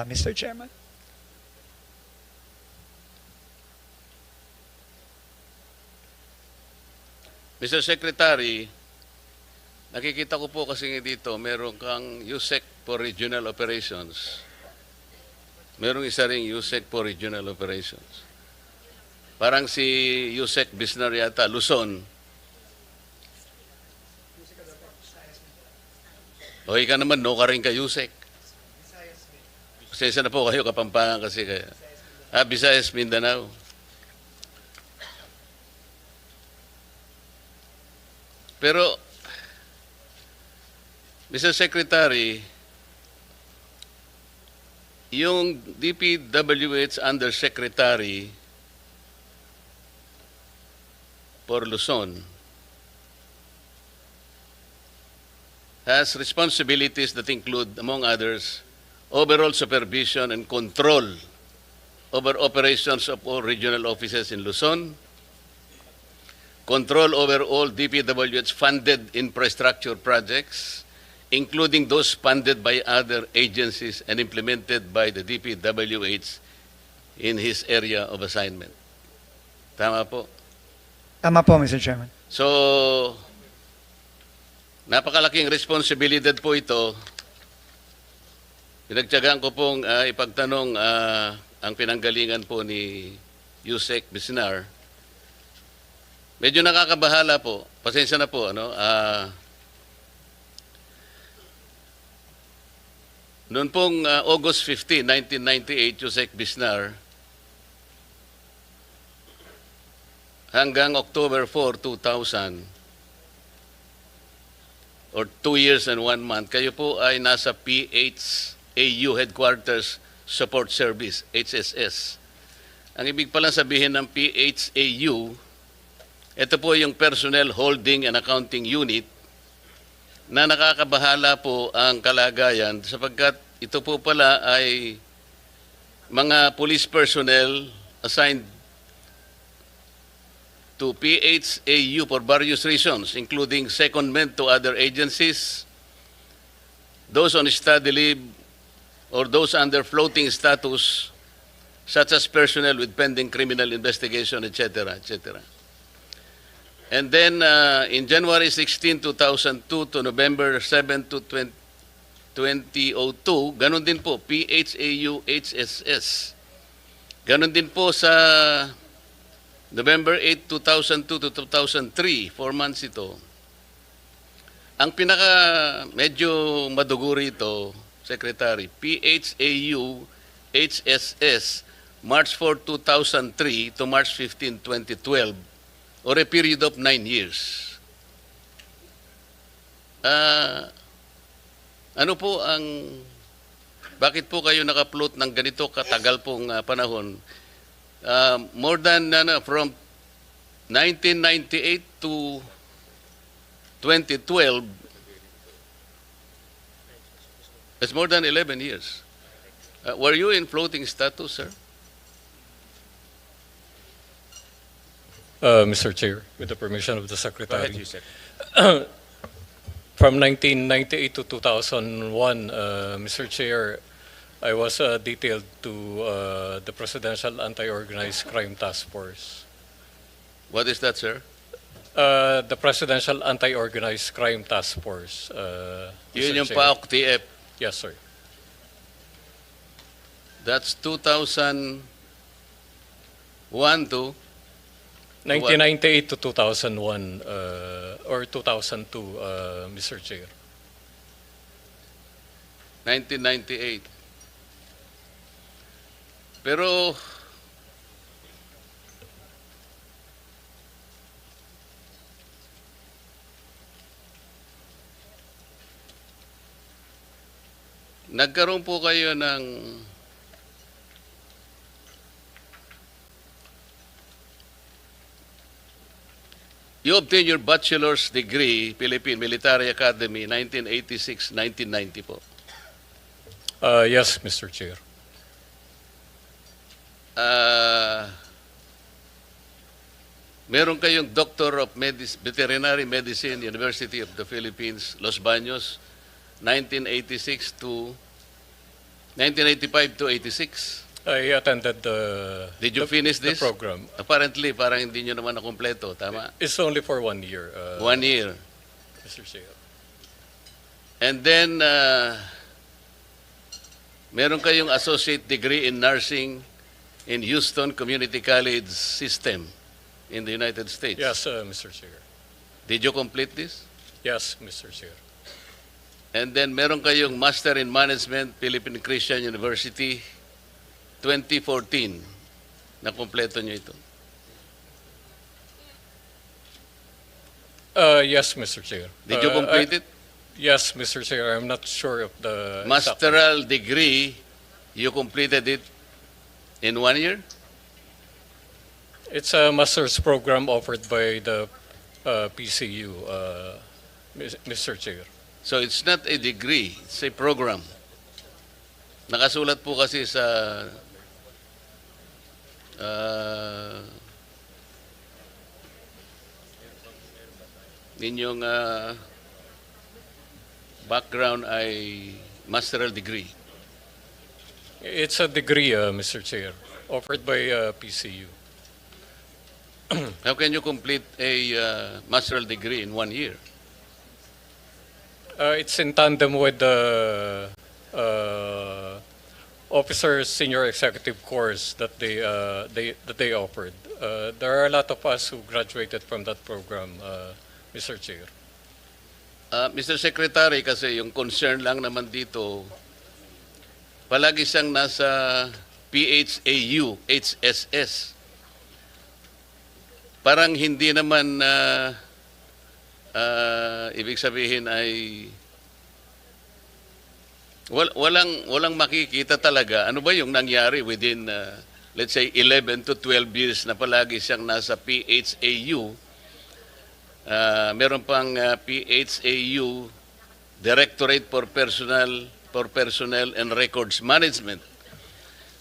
Mr. Chairman. Mr. Secretary, nakikita ko po kasi dito, meron kang Usec for Regional Operations. Merong isa ring Usec for Regional Operations. Parang si Usec Bisnar yata, Luzon. O ika naman, no ka rin ka Usec. Pasensya na po kayo, Kapampangan kasi kayo. Visayas, Mindanao. Pero, Mr. Secretary, yung DPWH Undersecretary for Luzon has responsibilities that include, among others, overall supervision and control over operations of all regional offices in Luzon, control over all DPWH-funded infrastructure projects, including those funded by other agencies and implemented by the DPWH in his area of assignment. Tama po? Tama po, Mr. Chairman. So, napakalaking responsibilidad po ito. Pinagtiyagaan ko pong ipagtanong ang pinanggalingan po ni Usec Bisnar. Medyo nakakabahala po. Pasensya na po. Noon pong August 15, 1998, Usec Bisnar, hanggang October 4, 2000, or 2 years and 1 month, kayo po ay nasa PHAU Headquarters Support Service, HSS. Ang ibig palang sabihin ng PHAU, ito po yung Personnel Holding and Accounting Unit na nakakabahala po ang kalagayan sapagkat ito po pala ay mga police personnel assigned to PHAU for various reasons, including secondment to other agencies, those on study leave, or those under floating status, such as personnel with pending criminal investigation, etc., etc. And then, in January 16, 2002 to November 7 to 2002, ganun din po, PHAU HSS. Ganun din po sa November 8, 2002 to 2003, 4 months ito. Ang pinaka medyo maduguri ito, Secretary, PHAU HSS, March 4, 2003 to March 15, 2012, or a period of 9 years. Ano po ang, bakit po kayo naka-float ng ganito katagal pong panahon? More than, from 1998 to 2012, it's more than 11 years. Were you in floating status, sir? Mr. Chair, with the permission of the Secretary. Go ahead, From 1998 to 2001, Mr. Chair, I was detailed to the Presidential Anti-Organized Crime Task Force. What is that, sir? The Presidential Anti-Organized Crime Task Force. Yun Mr. yung Chair. PAOK-TF. Yes, sir. That's 2001 to 1998 to 2001 or 2002, Mr. Chair. 1998. Pero nagkaroon po kayo ng you obtained your bachelor's degree, Philippine Military Academy, 1986-1990 po. Yes, Mr. Chair. Meron kayong Doctor of Veterinary Medicine, University of the Philippines, Los Baños, 1986 to 1985 to 86. I attended the Did you finish the this? program. Apparently, parang hindi nyo naman nakumpleto. Tama? It's only for 1 year, 1 year. Mr. Chair. And then, meron kayong associate degree in nursing in Houston Community College System in the United States. Yes, Mr. Chair. Did you complete this? Yes, Mr. Chair. And then, meron kayong Master in Management, Philippine Christian University, 2014. Nakumpleto nyo ito. Yes, Mr. Chair. Did you complete it? Yes, Mr. Chair. I'm not sure of the exact- Masteral degree, you completed it in 1 year? It's a master's program offered by the PCU, Mr. Chair. So it's not a degree, it's a program. Nakasulat po kasi sa ninyong background ay masteral degree. It's a degree, Mr. Chair, offered by PCU. How can you complete a masteral degree in 1 year? It's in tandem with the officer senior executive course that they offered. There are a lot of us who graduated from that program, Mr. Chair. Mr. Secretary, kasi yung concern lang naman dito, palagi siyang nasa PHAU, HSS. Parang hindi naman ibig sabihin ay walang makikita talaga. Ano ba yung nangyari within, let's say, 11 to 12 years na palagi siyang nasa PHAU? Meron pang PHAU, Directorate for Personnel and Records Management.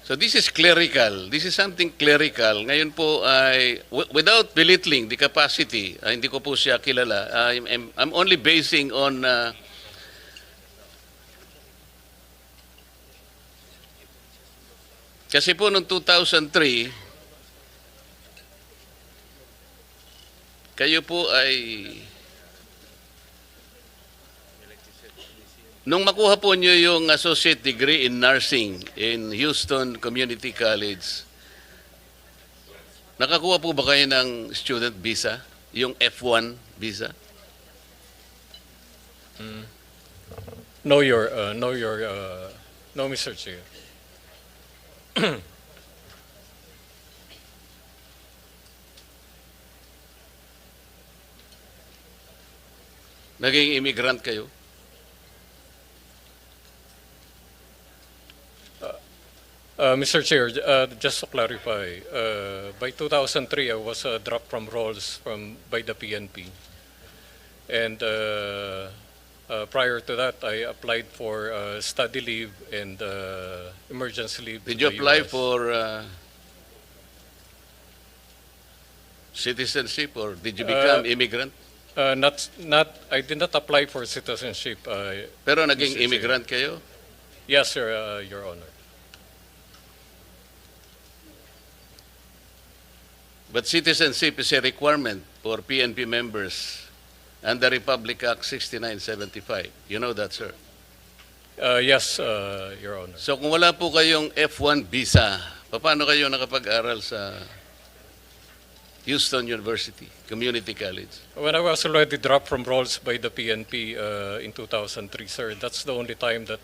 So this is clerical. This is something clerical. Ngayon po ay, without belittling the capacity, hindi ko po siya kilala. I'm only basing on kasi po noong 2003, kayo po ay, nung makuha po nyo yung associate degree in nursing in Houston Community College, nakakuha po ba kayo ng student visa? Yung F1 visa? No, Mr. Chair. Naging immigrant kayo? Mr. Chair, just to clarify, by 2003, I was dropped from roles by the PNP. And prior to that, I applied for study leave and emergency leave. Did to you the apply US. for citizenship or did you become immigrant? I did not apply for citizenship. Pero naging Mr. Chair. immigrant kayo? Yes, sir, Your Honor. But citizenship is a requirement for PNP members under Republic Act 6975. You know that, sir? Yes, Your Honor. So kung wala po kayong F1 visa, paano kayo nakapag-aral sa Houston University Community College? When I was already dropped from roles by the PNP in 2003, sir, that's the only time that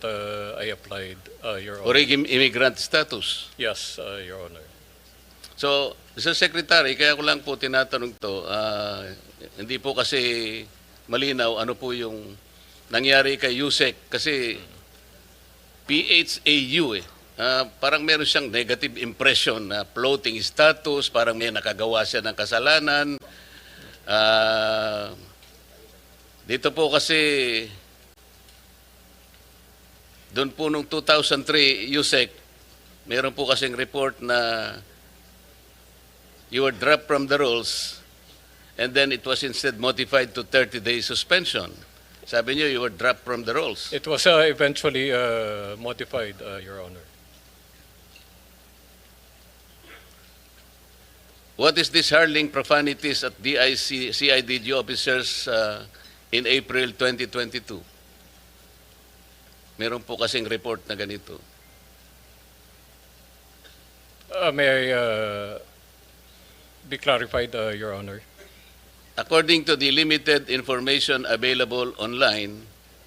I applied, Your Honor. Or immigrant status? Yes, Your Honor. So, Mr. Secretary, kaya ko lang po tinatanong to, hindi po kasi malinaw ano po yung nangyari kay Usec kasi PHAU parang meron siyang negative impression na floating status, parang may nakagawa siya ng kasalanan. Dito po kasi doon po nung 2003 Usec, meron po kasing report na you were dropped from the rolls and then it was instead modified to 30-day suspension. Sabi niyo, you were dropped from the rolls. It was eventually modified, Your Honor. What is this hurling profanities at CIDG officers in April 2022? Meron po kasing report na ganito. May I be clarified, Your Honor? According to the limited information available online,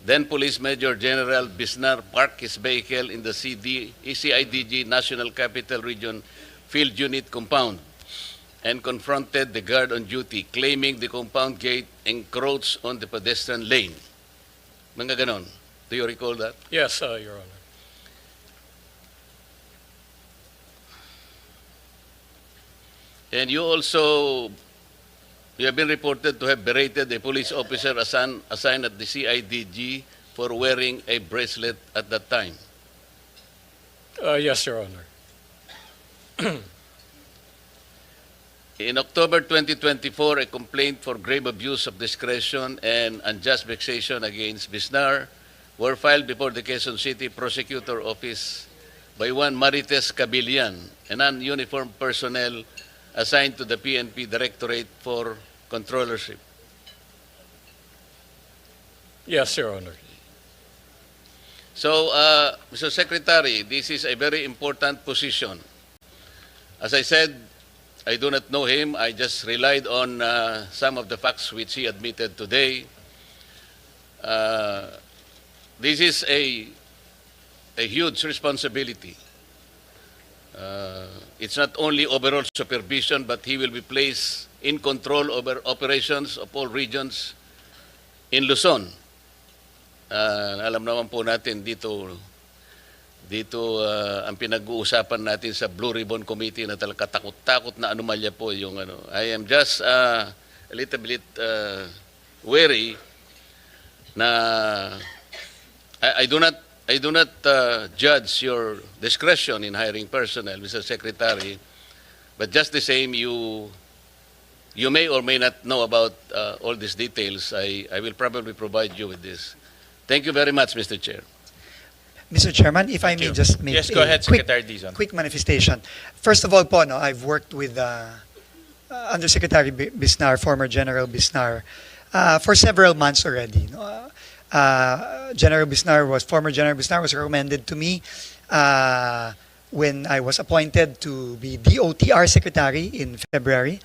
then Police Major General Bisnar parked his vehicle in the CIDG National Capital Region Field Unit compound and confronted the guard on duty, claiming the compound gate encroached on the pedestrian lane. Mga ganon. Do you recall that? Yes, Your Honor. And you have been reported to have berated a police officer assigned at the CIDG for wearing a bracelet at that time. Yes, Your Honor. In October 2024, a complaint for grave abuse of discretion and unjust vexation against Bisnar were filed before the Quezon City Prosecutor Office by one Marites Cabilian, a non-uniformed personnel assigned to the PNP Directorate for Controllership. Yes, Your Honor. So, Mr. Secretary, this is a very important position. As I said, I do not know him. I just relied on some of the facts which he admitted today. This is a huge responsibility. It's not only overall supervision, but he will be placed in control over operations of all regions in Luzon. Alam naman po natin dito ang pinag-uusapan natin sa Blue Ribbon Committee na talaga takot-takot na anomalya po yung ano. I am just a little bit wary na I do not judge your discretion in hiring personnel, Mr. Secretary, but just the same, you may or may not know about all these details. I will probably provide you with this. Thank you very much, Mr. Chair. Mr. Chairman, if I may you. just make Yes, go ahead, Secretary Dizon. quick manifestation. First of all po, no, I've worked with Undersecretary Bisnar, former General Bisnar, for several months already. No? Former General Bisnar was recommended to me when I was appointed to be DOTR Secretary in February.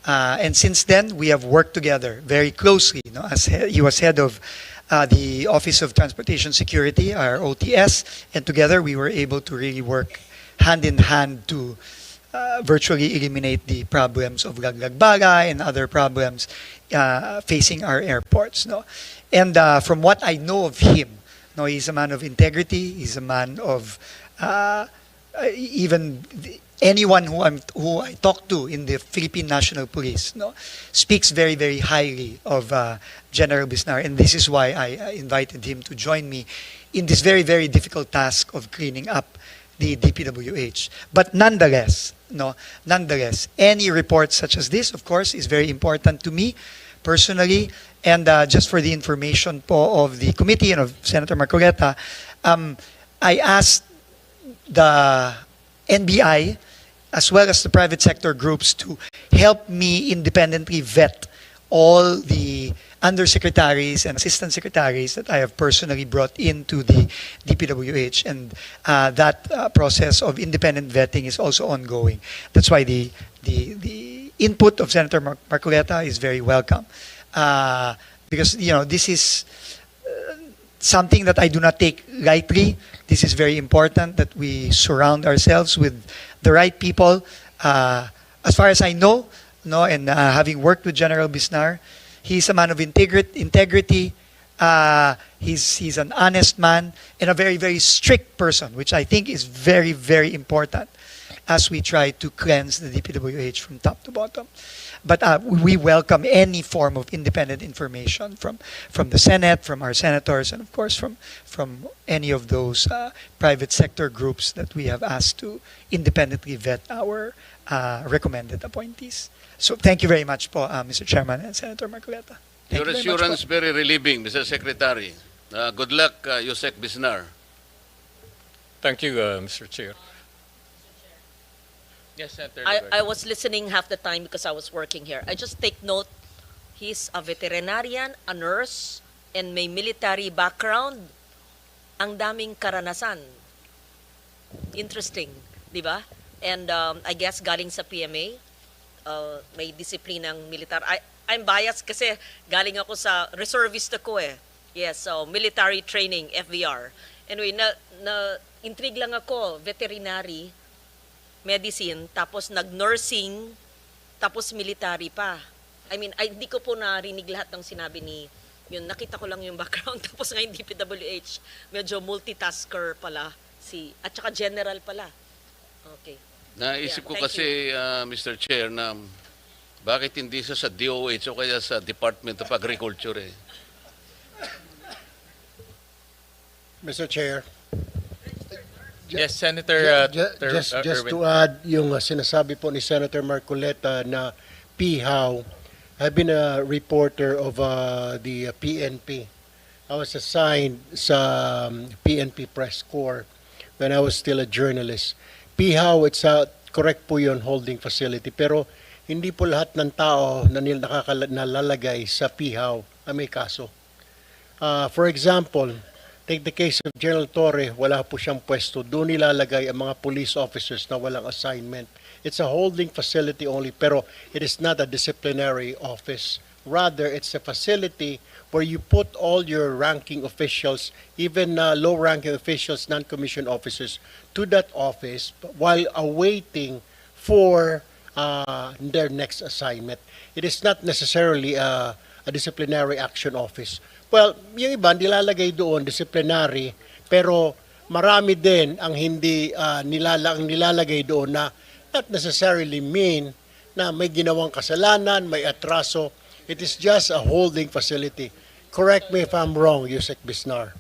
And since then, we have worked together very closely. No? As he was head of the Office of Transportation Security, our OTS, and together we were able to really work hand in hand to virtually eliminate the problems of Laglagbala and other problems facing our airports. No? And from what I know of him, no, he's a man of integrity. He's a man of even anyone who I talk to in the Philippine National Police, no, speaks very, very highly of General Bisnar, and this is why I invited him to join me in this very, very difficult task of cleaning up the DPWH. But nonetheless, any report such as this, of course, is very important to me personally, and just for the information po of the committee and of Senator Marcoleta, I asked the NBI as well as the private sector groups to help me independently vet all the undersecretaries and assistant secretaries that I have personally brought into the DPWH, and that process of independent vetting is also ongoing. That's why the input of Senator Marcoleta is very welcome, because this is something that I do not take lightly. This is very important that we surround ourselves with the right people. As far as I know, and having worked with General Bisnar, he's a man of integrity. He's an honest man and a very, very strict person, which I think is very, very important as we try to cleanse the DPWH from top to bottom. But we welcome any form of independent information from the Senate, from our senators, and of course from any of those private sector groups that we have asked to independently vet our recommended appointees. So thank you very much po, Mr. Chairman and Senator Marcoleta. Thank Your you very much assurance po. very relieving, Mr. Secretary. Good luck, Usec Bisnar. Thank you, Mr. Chair. Yes, Senator. I was listening half the time because I was working here. I just take note, he's a veterinarian, a nurse, and may military background. Ang daming karanasan. Interesting, di ba? And I guess galing sa PMA, may disiplinang militar. I'm biased kasi galing ako sa reservist ako eh. Yes, so military training, FVR. Anyway, intrigue lang ako, veterinary, medicine, tapos nag-nursing, tapos military pa. I mean, hindi ko po narinig lahat ng sinabi ni, yun, nakita ko lang yung background, tapos ngayon DPWH, medyo multitasker pala, at saka general pala. Okay. Naisip Yeah, ko thank kasi, Mr. Chair, na bakit hindi siya sa DOH o kaya sa Department of Agriculture eh. Mr. Chair. Yes, Senator. Just Erwin. to add yung sinasabi po ni Senator Marcoleta na PHAW, I've been a reporter of the PNP. I was assigned sa PNP Press Corps when I was still a journalist. PHAW, it's a correct po yun, holding facility. Pero hindi po lahat ng tao na nalalagay sa PHAW ay may kaso. For example, take the case of General Torre, wala po siyang pwesto. Doon nilalagay ang mga police officers na walang assignment. It's a holding facility only, pero it is not a disciplinary office. Rather, it's a facility where you put all your ranking officials, even low-ranking officials, non-commissioned officers, to that office while awaiting for their next assignment. It is not necessarily a disciplinary action office. Well, yung iba nilalagay doon disciplinary, pero marami din ang hindi nilalagay doon na not necessarily mean na may ginawang kasalanan, may atraso. It is just a holding facility. Correct me if I'm wrong, Usec Bisnar.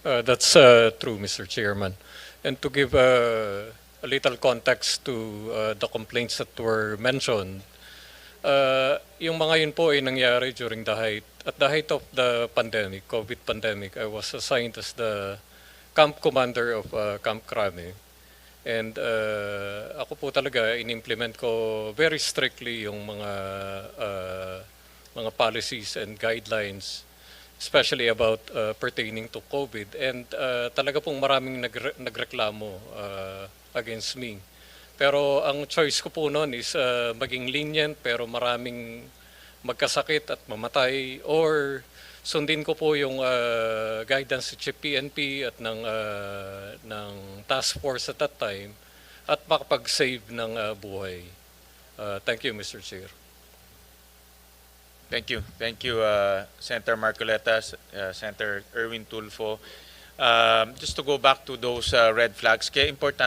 That's true, Mr. Chairman. And to give a little context to the complaints that were mentioned, yung mga yun po ay nangyari during at the height of the pandemic, COVID pandemic. I was assigned as the camp commander of Camp Crame. And ako po talaga in-implement ko very strictly yung mga policies and guidelines, especially about pertaining to COVID. And talaga pong maraming nagreklamo against me. Pero ang choice ko po noon is maging lenient pero maraming magkasakit at mamatay, or sundin ko po yung guidance sa Chief PNP at ng task force at that time at makapag-save ng buhay. Thank you, Mr. Chair. Thank you. Thank you, Senator Marcoleta, Senator Erwin Tulfo. Just to go back to those red flags, kaya important